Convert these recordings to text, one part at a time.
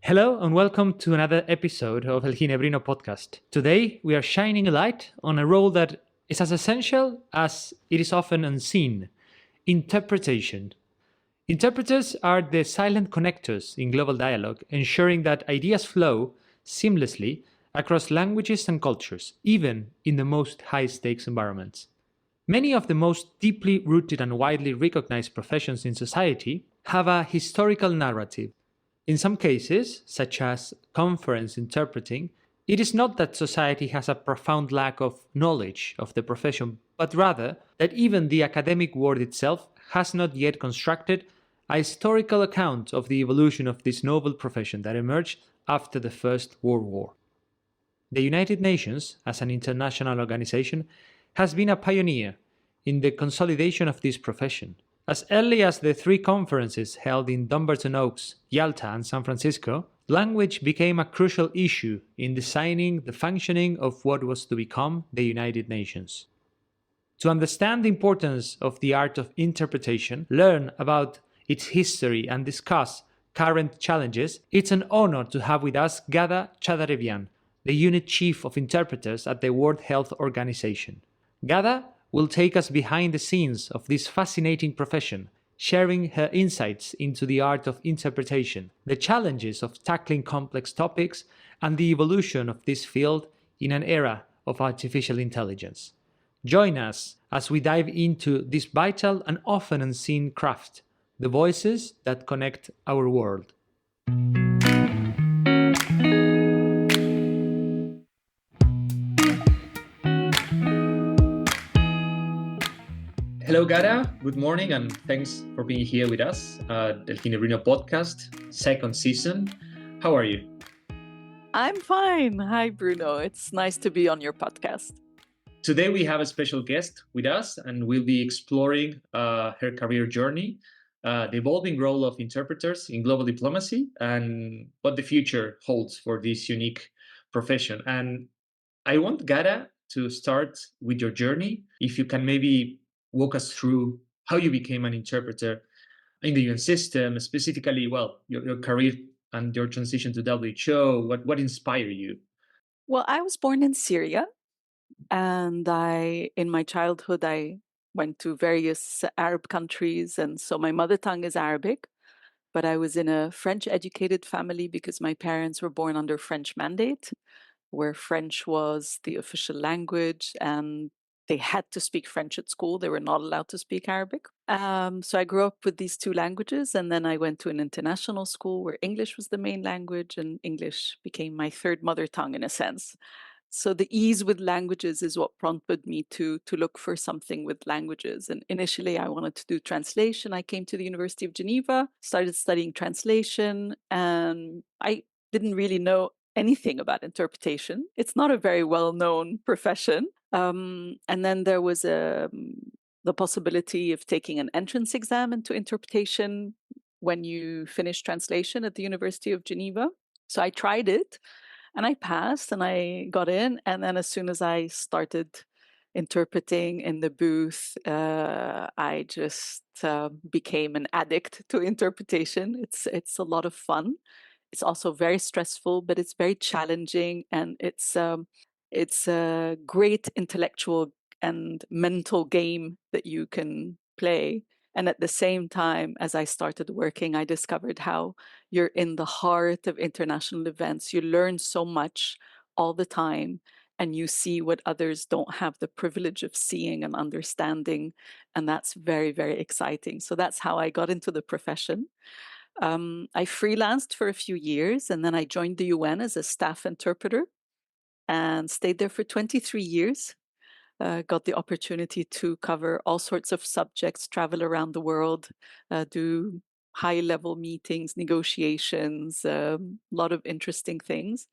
Hello and welcome to another episode of El Ginebrino podcast. Today we are shining a light on a role that is as essential as it is often unseen: interpretation. Interpreters are the silent connectors in global dialogue, ensuring that ideas flow seamlessly across languages and cultures, even in the most high stakes environments. Many of the most deeply rooted and widely recognized professions in society have a historical narrative. In some cases, such as conference interpreting, it is not that society has a profound lack of knowledge of the profession, but rather that even the academic world itself has not yet constructed a historical account of the evolution of this noble profession that emerged after the First World War. The United Nations, as an international organization, has been a pioneer in the consolidation of this profession. As early as the three conferences held in Dumbarton Oaks, Yalta, and San Francisco, language became a crucial issue in designing the functioning of what was to become the United Nations. To understand the importance of the art of interpretation, learn about its history, and discuss current challenges, it's an honor to have with us Ghada Chadarevian, the Unit Chief of Interpreters at the World Health Organization. Ghada will take us behind the scenes of this fascinating profession, sharing her insights into the art of interpretation, the challenges of tackling complex topics, and the evolution of this field in an era of artificial intelligence. Join us as we dive into this vital and often unseen craft, the voices that connect our world. Hello, Ghada. Good morning, and thanks for being here with us at the Ginebrino podcast, second season. How are you? I'm fine. Hi, Bruno. It's nice to be on your podcast. Today we have a special guest with us, and we'll be exploring her career journey, the evolving role of interpreters in global diplomacy, and what the future holds for this unique profession. And I want Ghada to start with your journey. If you can maybe walk us through how you became an interpreter in the UN system, specifically, your career and your transition to WHO, what inspired you? Well, I was born in Syria, and in my childhood, I went to various Arab countries, and so my mother tongue is Arabic, but I was in a French-educated family because my parents were born under French mandate, where French was the official language, and they had to speak French at school. They were not allowed to speak Arabic. So I grew up with these two languages, and then I went to an international school where English was the main language, and English became my third mother tongue in a sense. So the ease with languages is what prompted me to look for something with languages. And initially, I wanted to do translation. I came to the University of Geneva, started studying translation, and I didn't really know anything about interpretation. It's not a very well-known profession. And then there was the possibility of taking an entrance exam into interpretation when you finish translation at the University of Geneva. So I tried it and I passed and I got in. And then as soon as I started interpreting in the booth, I just became an addict to interpretation. It's a lot of fun. It's also very stressful, but it's very challenging, and it's a great intellectual and mental game that you can play. And at the same time, as I started working, I discovered how you're in the heart of international events. You learn so much all the time, and you see what others don't have the privilege of seeing and understanding. And that's very, very exciting. So that's how I got into the profession. I freelanced for a few years, and then I joined the UN as a staff interpreter and stayed there for 23 years. Got the opportunity to cover all sorts of subjects, travel around the world, do high-level meetings, negotiations, a lot of interesting things.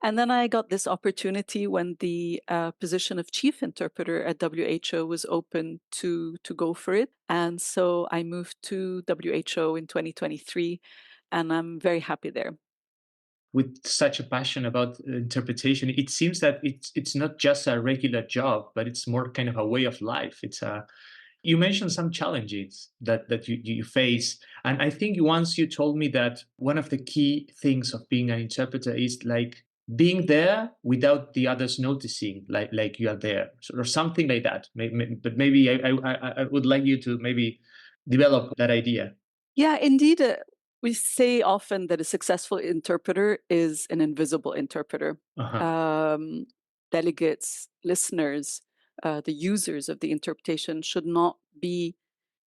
And then I got this opportunity when the position of chief interpreter at WHO was open to go for it. And so I moved to WHO in 2023, and I'm very happy there. With such a passion about interpretation, it seems that it's not just a regular job, but it's more kind of a way of life. You mentioned some challenges that you face. And I think once you told me that one of the key things of being an interpreter is like being there without the others noticing, like you are there, or something like that. But maybe I would like you to maybe develop that idea. Yeah, indeed. We say often that a successful interpreter is an invisible interpreter. Uh-huh. Um, Delegates, listeners, the users of the interpretation should not be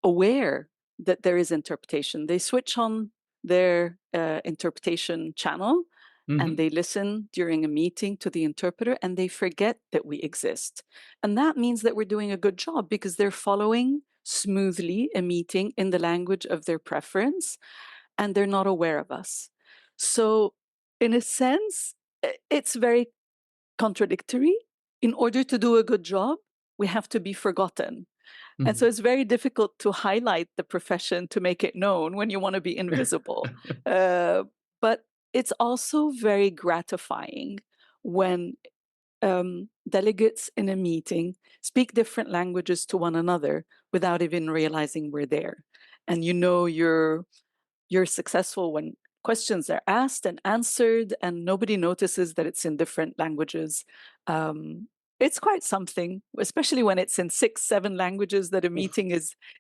aware that there is interpretation. They switch on their interpretation channel and they listen during a meeting to the interpreter and they forget that we exist. And that means that we're doing a good job because they're following smoothly a meeting in the language of their preference and they're not aware of us. So, in a sense, it's very contradictory. In order to do a good job, we have to be forgotten. And so it's very difficult to highlight the profession to make it known when you want to be invisible. But it's also very gratifying when delegates in a meeting speak different languages to one another without even realizing we're there. And you know you're successful when questions are asked and answered and nobody notices that it's in different languages. It's quite something, especially when it's in 6-7 languages that a meeting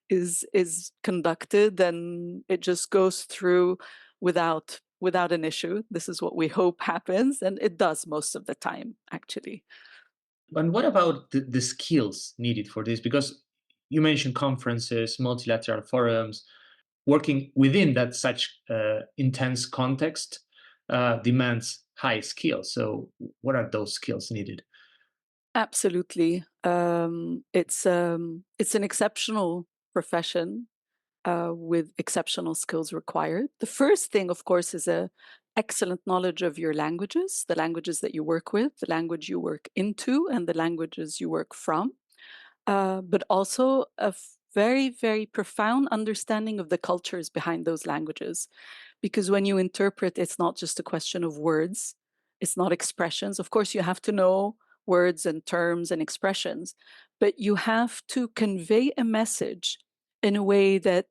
is conducted and it just goes through without an issue. This is what we hope happens, and it does most of the time, actually. And what about the skills needed for this? Because you mentioned conferences, multilateral forums, working within that such intense context demands high skills. So, what are those skills needed? Absolutely. It's an exceptional profession with exceptional skills required. The first thing, of course, is a excellent knowledge of your languages, the languages that you work with, the language you work into, and the languages you work from. But also a very, very profound understanding of the cultures behind those languages. Because when you interpret, it's not just a question of words, it's not expressions. Of course, you have to know words and terms and expressions, but you have to convey a message in a way that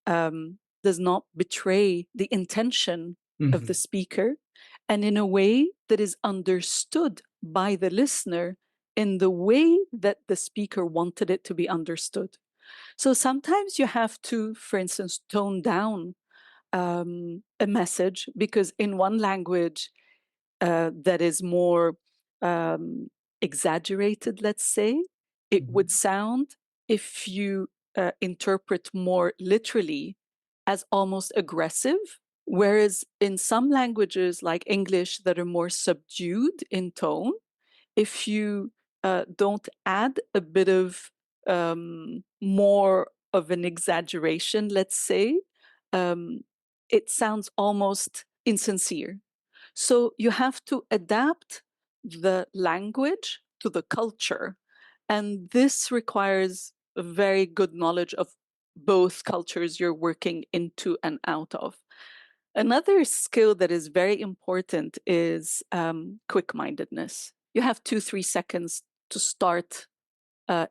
does not betray the intention of the speaker and in a way that is understood by the listener in the way that the speaker wanted it to be understood. So sometimes you have to, for instance, tone down a message because in one language that is more exaggerated, let's say, it would sound, if you interpret more literally, as almost aggressive. Whereas in some languages like English that are more subdued in tone, if you don't add a bit of more of an exaggeration, let's say, it sounds almost insincere. So you have to adapt the language to the culture. And this requires a very good knowledge of both cultures you're working into and out of. Another skill that is very important is quick-mindedness. You have 2-3 seconds to start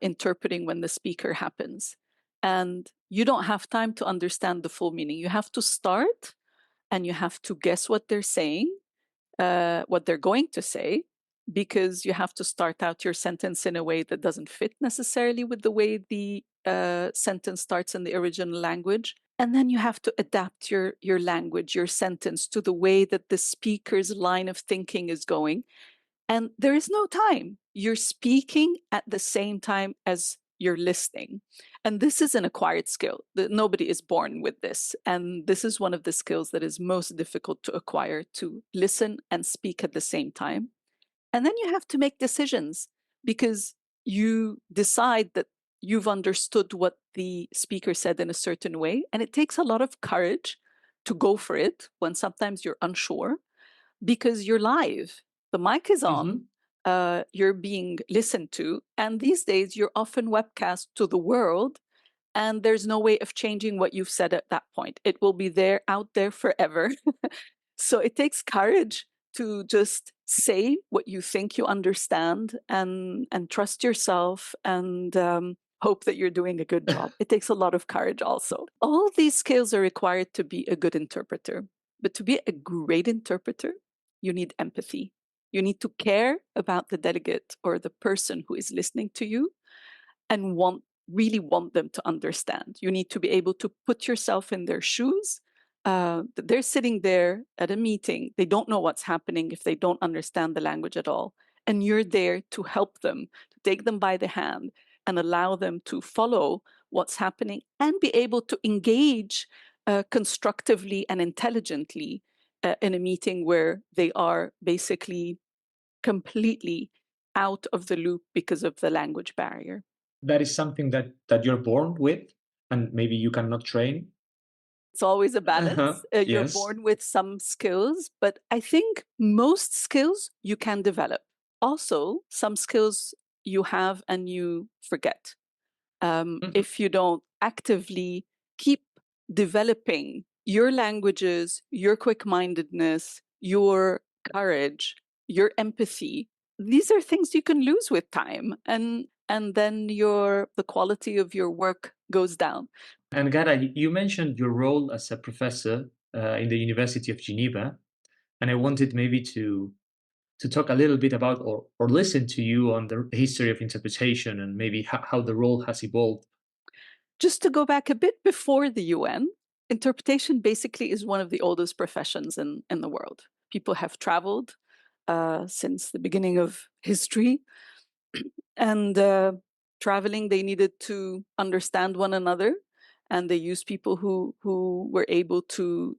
interpreting when the speaker happens. And you don't have time to understand the full meaning. You have to start and you have to guess what they're saying, what they're going to say, because you have to start out your sentence in a way that doesn't fit necessarily with the way the sentence starts in the original language. And then you have to adapt your language, your sentence, to the way that the speaker's line of thinking is going. And there is no time. You're speaking at the same time as you're listening. And this is an acquired skill. Nobody is born with this. And this is one of the skills that is most difficult to acquire, to listen and speak at the same time. And then you have to make decisions because you decide that you've understood what the speaker said in a certain way. And it takes a lot of courage to go for it when sometimes you're unsure because you're live. The mic is on, you're being listened to. And these days, you're often webcast to the world. And there's no way of changing what you've said at that point. It will be there, out there forever. So it takes courage to just say what you think you understand and trust yourself and hope that you're doing a good job. It takes a lot of courage also. All these skills are required to be a good interpreter. But to be a great interpreter, you need empathy. You need to care about the delegate or the person who is listening to you and really want them to understand. You need to be able to put yourself in their shoes. They're sitting there at a meeting. They don't know what's happening if they don't understand the language at all. And you're there to help them, to take them by the hand and allow them to follow what's happening and be able to engage constructively and intelligently in a meeting where they are basically completely out of the loop because of the language barrier. That is something that you're born with and maybe you cannot train. It's always a balance. You're Yes. born with some skills, but I think most skills you can develop. Also, some skills you have and you forget. If you don't actively keep developing your languages, your quick-mindedness, your courage, your empathy, these are things you can lose with time, and then the quality of your work goes down. And Ghada, you mentioned your role as a professor in the University of Geneva, and I wanted maybe to talk a little bit about or listen to you on the history of interpretation and maybe how the role has evolved. Just to go back a bit before the UN, interpretation basically is one of the oldest professions in the world. People have traveled since the beginning of history, and traveling, they needed to understand one another, and they used people who were able to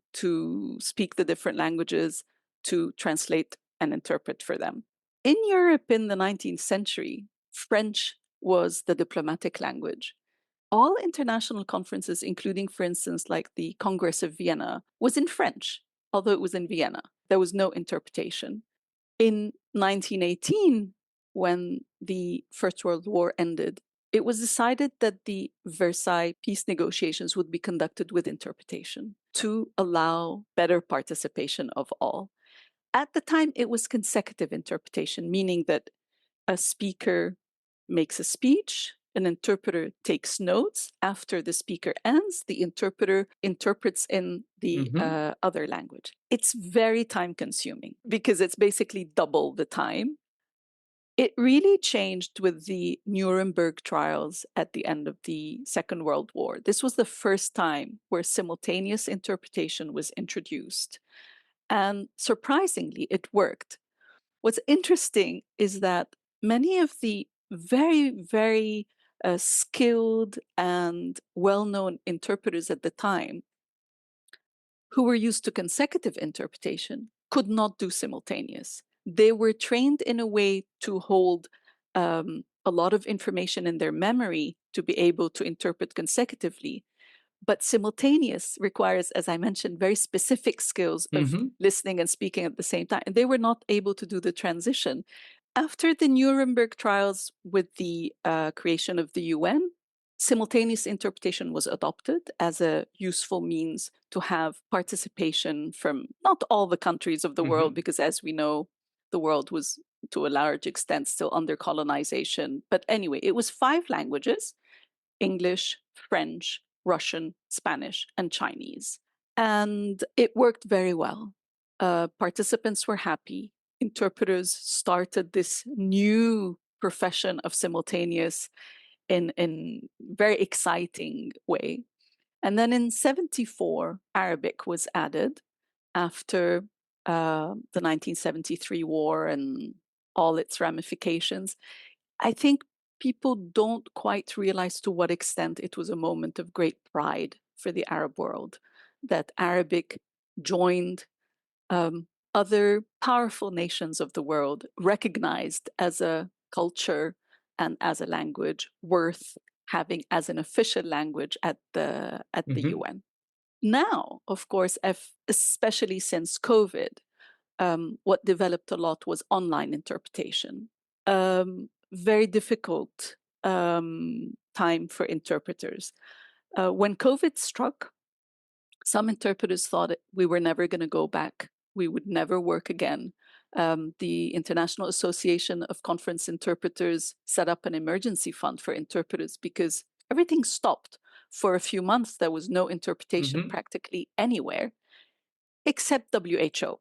speak the different languages to translate and interpret for them. In Europe in the 19th century, French was the diplomatic language. All international conferences, including, for instance, like the Congress of Vienna, was in French, although it was in Vienna. There was no interpretation. In 1918, when the First World War ended, it was decided that the Versailles peace negotiations would be conducted with interpretation to allow better participation of all. At the time, it was consecutive interpretation, meaning that a speaker makes a speech, an interpreter takes notes. After the speaker ends, the interpreter interprets in the other language. It's very time consuming because it's basically double the time. It really changed with the Nuremberg trials at the end of the Second World War. This was the first time where simultaneous interpretation was introduced. And surprisingly, it worked. What's interesting is that many of the very, very skilled and well-known interpreters at the time who were used to consecutive interpretation could not do simultaneous. They were trained in a way to hold a lot of information in their memory to be able to interpret consecutively. But simultaneous requires, as I mentioned, very specific skills of listening and speaking at the same time. And they were not able to do the transition. After the Nuremberg trials with the creation of the UN, simultaneous interpretation was adopted as a useful means to have participation from not all the countries of the world, because as we know, the world was to a large extent still under colonization. But anyway, it was 5 languages: English, French, Russian, Spanish, and Chinese. And it worked very well. Participants were happy. Interpreters started this new profession of simultaneous in very exciting way. And then in 1974, Arabic was added after the 1973 war and all its ramifications. I think people don't quite realize to what extent it was a moment of great pride for the Arab world, that Arabic joined other powerful nations of the world, recognized as a culture and as a language worth having as an official language at the UN. Now, of course, especially since COVID, what developed a lot was online interpretation. Very difficult time for interpreters. When COVID struck, some interpreters thought we were never going to go back. We would never work again. The International Association of Conference Interpreters set up an emergency fund for interpreters because everything stopped. For a few months, there was no interpretation practically anywhere except WHO.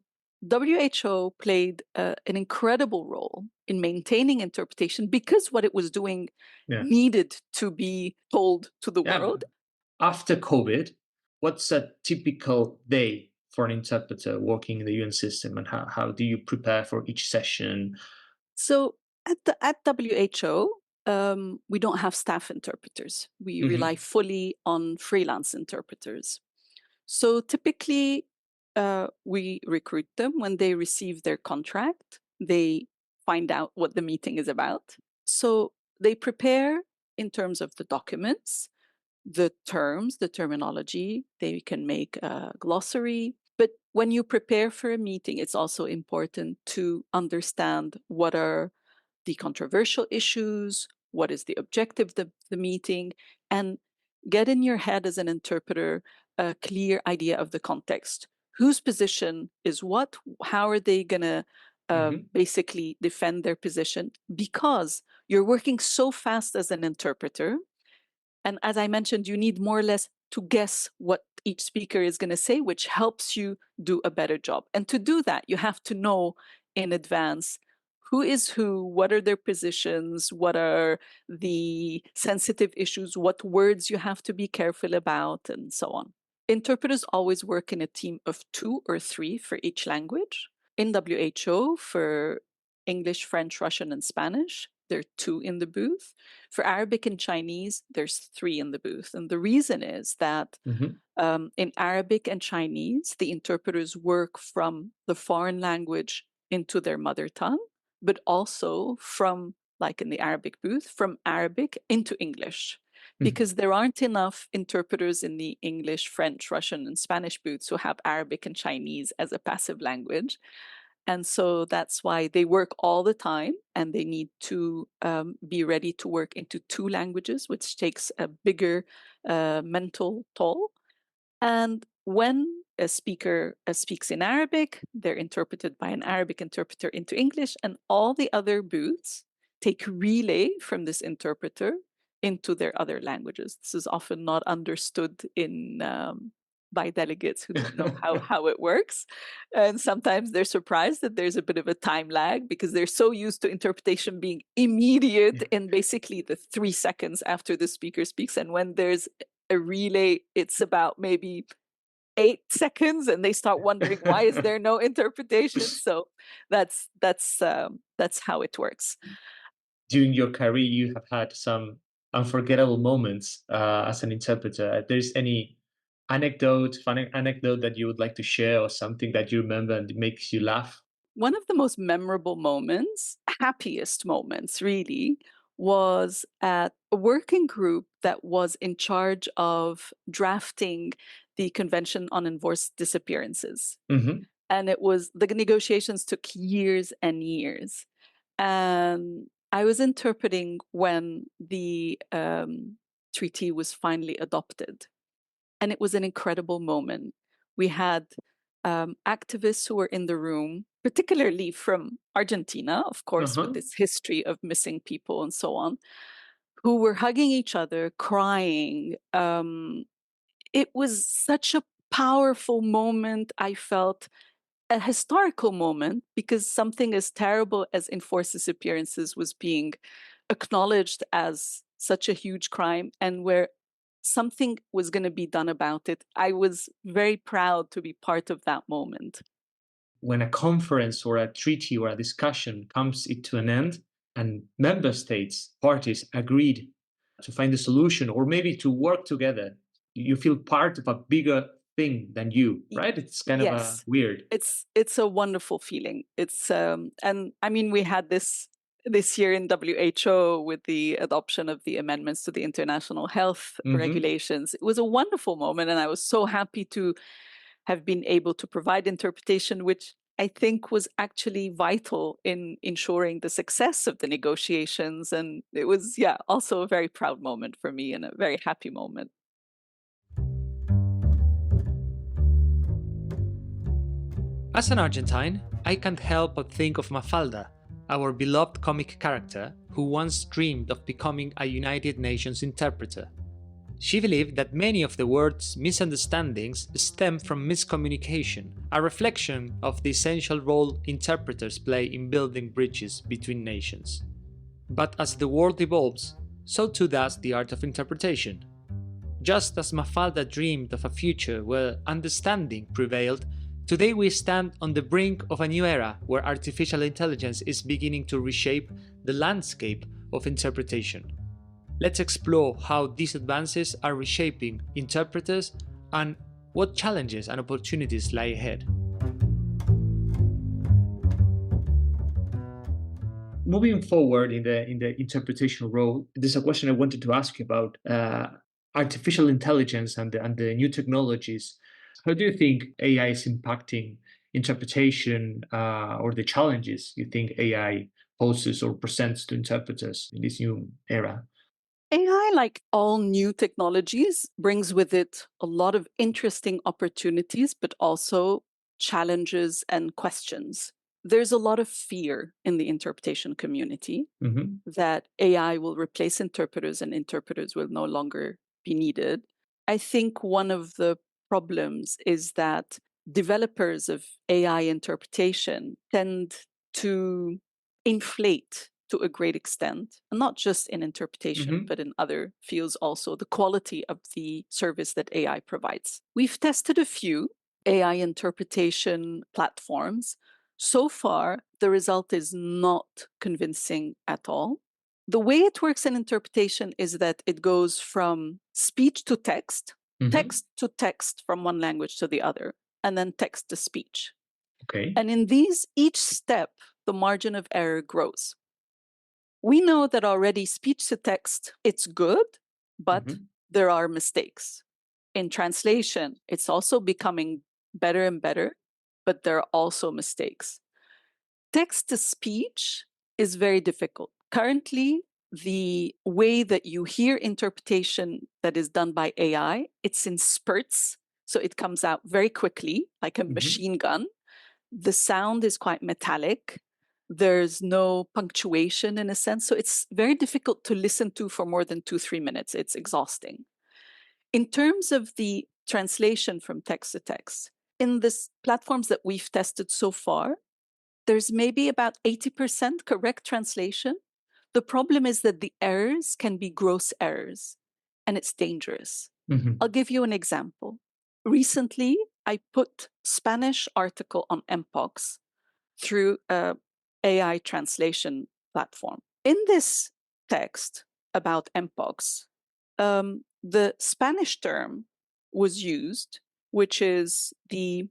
WHO played an incredible role in maintaining interpretation because what it was doing needed to be told to the world. After COVID, what's a typical day for an interpreter working in the UN system, and how do you prepare for each session? So at WHO, we don't have staff interpreters. We rely fully on freelance interpreters. So typically, we recruit them when they receive their contract. They find out what the meeting is about. So they prepare in terms of the documents, the terms, the terminology. They can make a glossary. But when you prepare for a meeting, it's also important to understand what are the controversial issues, what is the objective of the meeting, and get in your head as an interpreter a clear idea of the context. Whose position is what? How are they going to basically defend their position? Because you're working so fast as an interpreter. And as I mentioned, you need more or less to guess what each speaker is going to say, which helps you do a better job. And to do that, you have to know in advance who is who, what are their positions, what are the sensitive issues, what words you have to be careful about, and so on. Interpreters always work in a team of 2 or 3 for each language. In WHO, for English, French, Russian, and Spanish, there are 2 in the booth. For Arabic and Chinese, there's 3 in the booth. And the reason is that in Arabic and Chinese, the interpreters work from the foreign language into their mother tongue, but also from, like in the Arabic booth, from Arabic into English. Because there aren't enough interpreters in the English, French, Russian, and Spanish booths who have Arabic and Chinese as a passive language. And so that's why they work all the time, and they need to be ready to work into 2 languages, which takes a bigger mental toll. And when a speaker speaks in Arabic, they're interpreted by an Arabic interpreter into English, and all the other booths take relay from this interpreter into their other languages. This is often not understood by delegates who don't know how it works. And sometimes they're surprised that there's a bit of a time lag because they're so used to interpretation being immediate in basically the 3 seconds after the speaker speaks. And when there's a relay, it's about maybe 8 seconds, and they start wondering, why is there no interpretation? So that's how it works. During your career, you have had some unforgettable moments as an interpreter. There's any funny anecdote that you would like to share, or something that you remember and makes you laugh? One of the most memorable moments, happiest moments really, was at a working group that was in charge of drafting the Convention on Enforced Disappearances. And the negotiations took years and years. And I was interpreting when the treaty was finally adopted. And it was an incredible moment. We had activists who were in the room, particularly from Argentina, of course, with its history of missing people and so on, who were hugging each other, crying. It was such a powerful moment. I felt a historical moment because something as terrible as enforced disappearances was being acknowledged as such a huge crime, and where something was going to be done about it. I was very proud to be part of that moment. When a conference or a treaty or a discussion comes to an end, and member states, parties agreed to find a solution or maybe to work together, you feel part of a bigger thing than you, right? It's kind of weird. It's a wonderful feeling. It's and I mean, we had this year in WHO with the adoption of the amendments to the international health regulations. It was a wonderful moment, and I was so happy to have been able to provide interpretation, which I think was actually vital in ensuring the success of the negotiations. And it was, also a very proud moment for me and a very happy moment. As an Argentine, I can't help but think of Mafalda, our beloved comic character who once dreamed of becoming a United Nations interpreter. She believed that many of the world's misunderstandings stem from miscommunication, a reflection of the essential role interpreters play in building bridges between nations. But as the world evolves, so too does the art of interpretation. Just as Mafalda dreamed of a future where understanding prevailed, today we stand on the brink of a new era where artificial intelligence is beginning to reshape the landscape of interpretation. Let's explore how these advances are reshaping interpreters and what challenges and opportunities lie ahead. Moving forward in the interpretation role, there's a question I wanted to ask you about artificial intelligence and the new technologies. How do you think AI is impacting interpretation or the challenges you think AI poses or presents to interpreters in this new era? AI, like all new technologies, brings with it a lot of interesting opportunities, but also challenges and questions. There's a lot of fear in the interpretation community that AI will replace interpreters and interpreters will no longer be needed. I think one of the problems is that developers of AI interpretation tend to inflate to a great extent, and not just in interpretation, but in other fields also, the quality of the service that AI provides. We've tested a few AI interpretation platforms. So far, the result is not convincing at all. The way it works in interpretation is that it goes from speech to text, text to text from one language to the other, and then text to speech. Okay. And in these, each step, the margin of error grows. We know that already speech to text, it's good, but there are mistakes. In translation, it's also becoming better and better, but there are also mistakes. Text to speech is very difficult. Currently, the way that you hear interpretation that is done by AI, it's in spurts. So it comes out very quickly, like a machine gun. The sound is quite metallic. There's no punctuation in a sense. So it's very difficult to listen to for more than 2-3 minutes. It's exhausting. In terms of the translation from text to text, in the platforms that we've tested so far, there's maybe about 80% correct translation. The problem is that the errors can be gross errors, and it's dangerous. I'll give you an example. Recently, I put Spanish article on Mpox through a AI translation platform. In this text about Mpox, the Spanish term was used, which is the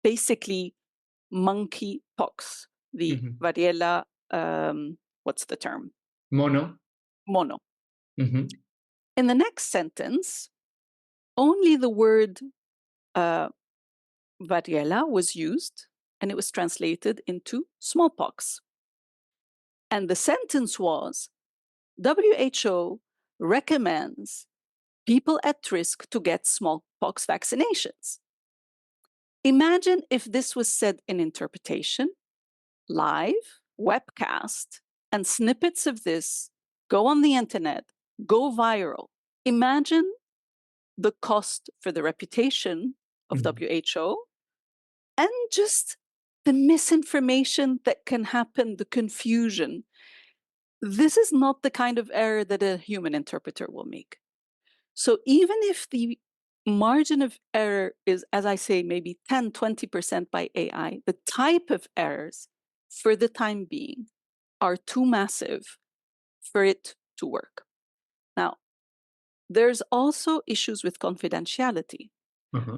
basically monkey pox, the variola, what's the term? Mono. Mono. In the next sentence, only the word variola was used, and it was translated into smallpox. And the sentence was, WHO recommends people at risk to get smallpox vaccinations. Imagine if this was said in interpretation, live, webcast, and snippets of this go on the internet, go viral. Imagine the cost for the reputation of WHO and just the misinformation that can happen, the confusion. This is not the kind of error that a human interpreter will make. So even if the margin of error is, as I say, maybe 10, 20% by AI, the type of errors for the time being are too massive for it to work. Now, there's also issues with confidentiality.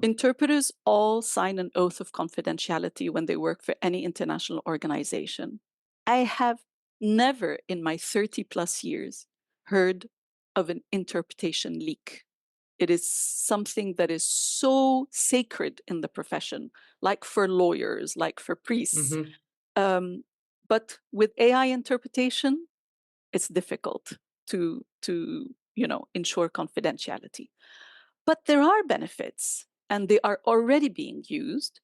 Interpreters all sign an oath of confidentiality when they work for any international organization. I have never in my 30 plus years heard of an interpretation leak. It is something that is so sacred in the profession, like for lawyers, like for priests. But with AI interpretation, it's difficult to ensure confidentiality. But there are benefits, and they are already being used.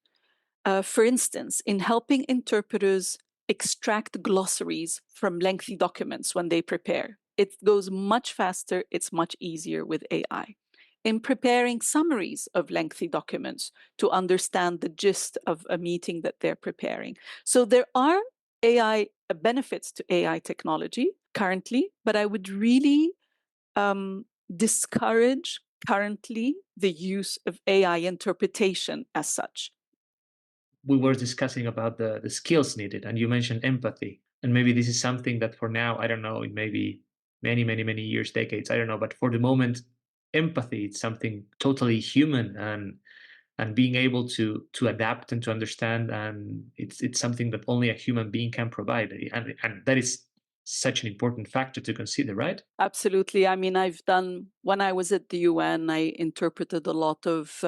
For instance, in helping interpreters extract glossaries from lengthy documents when they prepare. It goes much faster, it's much easier with AI. In preparing summaries of lengthy documents to understand the gist of a meeting that they're preparing. So there are AI benefits to AI technology currently, but I would really discourage currently the use of AI interpretation as such. We were discussing about the skills needed, and you mentioned empathy. And maybe this is something that for now, I don't know, it may be many, many, many years, decades, I don't know. But for the moment, empathy is something totally human, and being able to adapt and to understand, and it's something that only a human being can provide. And that is such an important factor to consider, right? Absolutely. I mean, when I was at the UN, I interpreted a lot of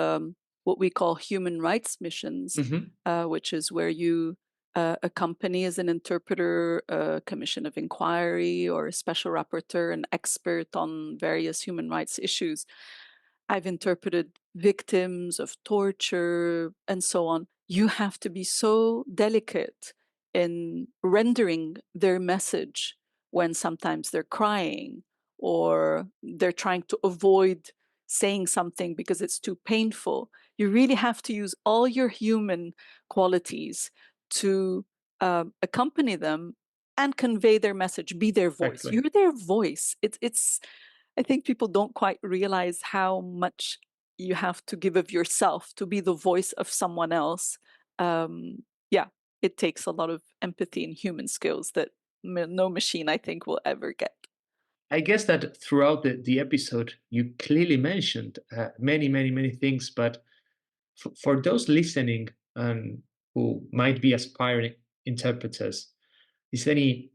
what we call human rights missions, which is where you accompany as an interpreter a commission of inquiry or a special rapporteur, an expert on various human rights issues. I've interpreted victims of torture and so on. You have to be so delicate in rendering their message when sometimes they're crying or they're trying to avoid saying something because it's too painful. You really have to use all your human qualities to accompany them and convey their message, be their voice. Exactly. You're their voice. It's I think people don't quite realize how much you have to give of yourself to be the voice of someone else. Yeah, it takes a lot of empathy and human skills that no machine, I think, will ever get. I guess that throughout the episode, you clearly mentioned many, many, many things. But for those listening and who might be aspiring interpreters, is there any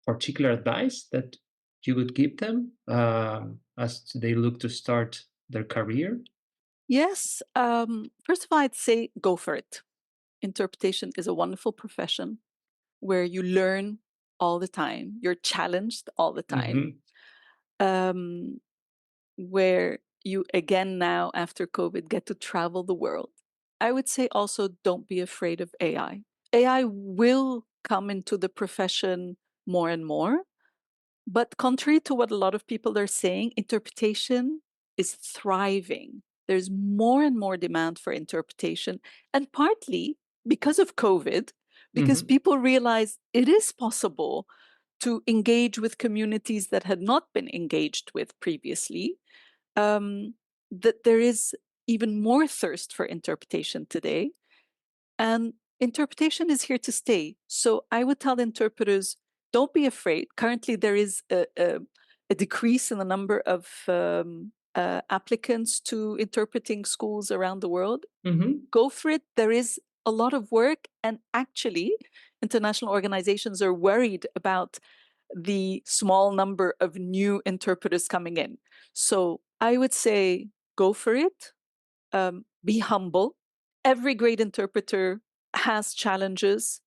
particular advice that you would give them as they look to start their career? Yes. First of all, I'd say go for it. Interpretation is a wonderful profession where you learn all the time, you're challenged all the time. Hmm. Um, where you again now after COVID get to travel the world. I would say also don't be afraid of AI. AI will come into the profession more and more, but contrary to what a lot of people are saying, interpretation is thriving. There's more and more demand for interpretation, and partly because of COVID, because Hmm. people realize it is possible to engage with communities that had not been engaged with previously, that there is even more thirst for interpretation today. And interpretation is here to stay. So I would tell interpreters, don't be afraid. Currently, there is a decrease in the number of applicants to interpreting schools around the world. Hmm. Go for it. There is a lot of work. And actually, international organizations are worried about the small number of new interpreters coming in. So I would say go for it, be humble. Every great interpreter has challenges.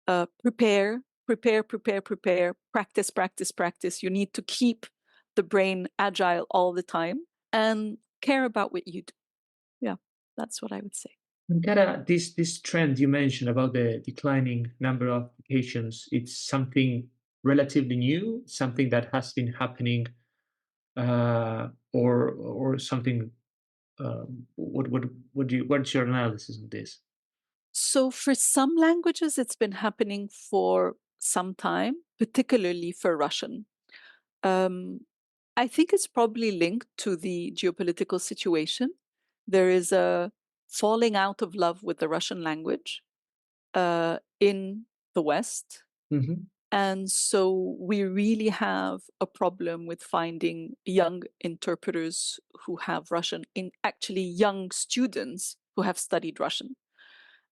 Prepare, prepare, prepare, prepare, practice, practice, practice. You need to keep the brain agile all the time and care about what you do. Yeah, that's what I would say. And Cara, this trend you mentioned about the declining number of applications, it's something relatively new, something that has been happening, or something. What's your analysis of this? So for some languages, it's been happening for some time, particularly for Russian. Um, I think it's probably linked to the geopolitical situation. There is a falling out of love with the Russian language in the West. Hmm. And so we really have a problem with finding young interpreters who have Russian, in actually young students who have studied Russian.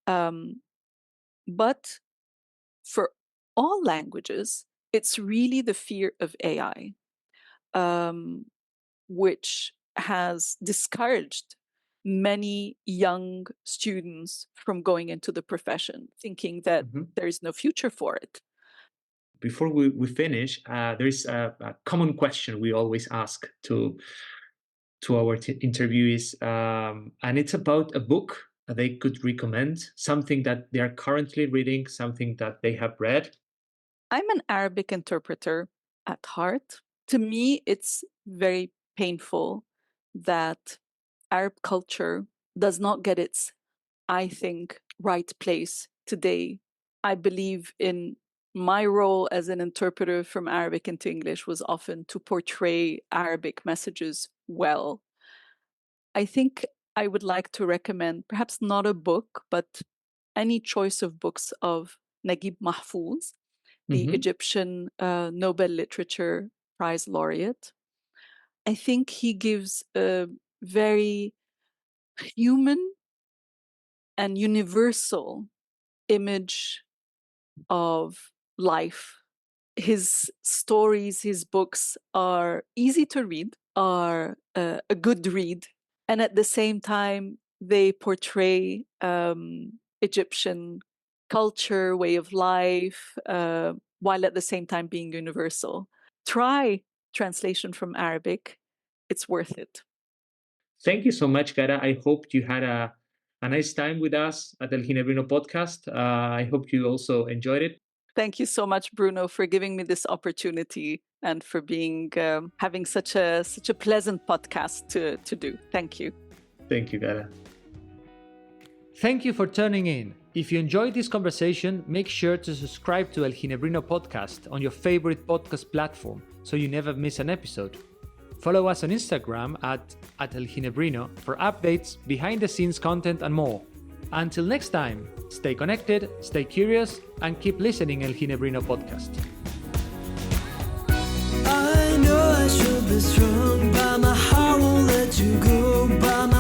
Um, but for all languages, it's really the fear of AI, um, which has discouraged many young students from going into the profession, thinking that Hmm. there is no future for it. Before we finish, there is a common question we always ask to our interviewees, and it's about a book they could recommend, something that they are currently reading, something that they have read? I'm an Arabic interpreter at heart. To me, it's very painful that Arab culture does not get its, I think, right place today. I believe in my role as an interpreter from Arabic into English was often to portray Arabic messages well. I think I would like to recommend perhaps not a book, but any choice of books of Naguib Mahfouz, the Egyptian Nobel Literature Prize laureate. I think he gives a very human and universal image of life. His stories, his books are easy to read, are a good read, and at the same time, they portray Egyptian culture, way of life, while at the same time being universal. Try translation from Arabic. It's worth it. Thank you so much, Ghada. I hope you had a nice time with us at El Ginebrino podcast. I hope you also enjoyed it. Thank you so much, Bruno, for giving me this opportunity and for being having such a pleasant podcast to do. Thank you. Thank you, Ghada. Thank you for tuning in. If you enjoyed this conversation, make sure to subscribe to El Ginebrino podcast on your favorite podcast platform so you never miss an episode. Follow us on Instagram at El Ginebrino for updates, behind the scenes content, and more. Until next time, stay connected, stay curious, and keep listening El Ginebrino podcast. I know I should be strong, but my heart won't let you go. But my